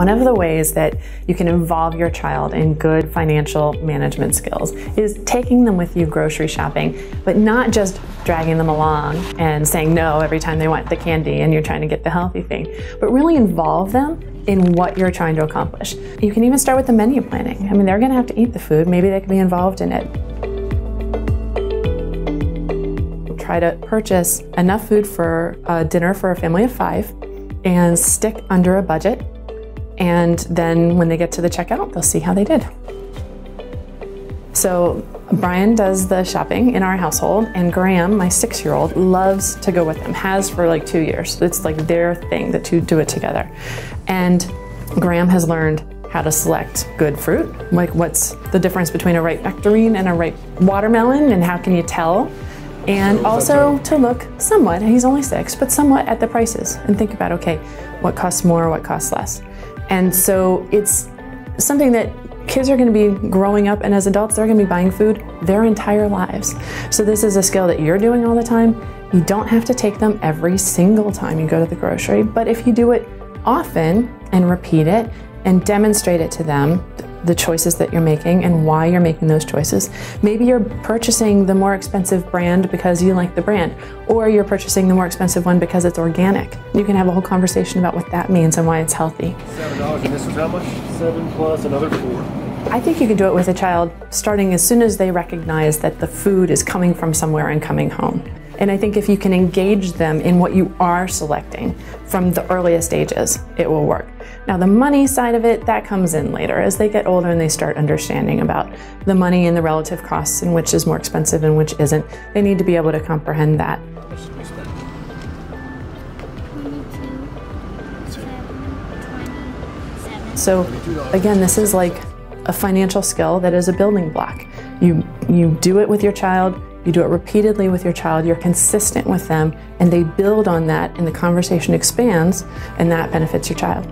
One of the ways that you can involve your child in good financial management skills is taking them with you grocery shopping, but not just dragging them along and saying no every time they want the candy and you're trying to get the healthy thing, but really involve them in what you're trying to accomplish. You can even start with the menu planning. I mean, they're gonna have to eat the food. Maybe they can be involved in it. Try to purchase enough food for dinner for a family of 5 and stick under a budget. And then when they get to the checkout, they'll see how they did. So Brian does the shopping in our household, and Graham, my 6-year-old, loves to go with them, has for like 2 years. It's like their thing, the two do it together. And Graham has learned how to select good fruit, like what's the difference between a ripe nectarine and a ripe watermelon, and how can you tell? And also to look somewhat, he's only 6, but somewhat at the prices and think about, okay, what costs more, what costs less? And so it's something that kids are going to be growing up, and as adults, they're going to be buying food their entire lives. So this is a skill that you're doing all the time. You don't have to take them every single time you go to the grocery, but if you do it often and repeat it and demonstrate it to them, the choices that you're making and why you're making those choices. Maybe you're purchasing the more expensive brand because you like the brand, or you're purchasing the more expensive one because it's organic. You can have a whole conversation about what that means and why it's healthy. $7, and this is how much? 7 plus another 4. I think you can do it with a child starting as soon as they recognize that the food is coming from somewhere and coming home. And I think if you can engage them in what you are selecting from the earliest ages, it will work. Now the money side of it, that comes in later. As they get older and they start understanding about the money and the relative costs and which is more expensive and which isn't, they need to be able to comprehend that. So again, this is like a financial skill that is a building block. You do it with your child, you do it repeatedly with your child, you're consistent with them, and they build on that and the conversation expands, and that benefits your child.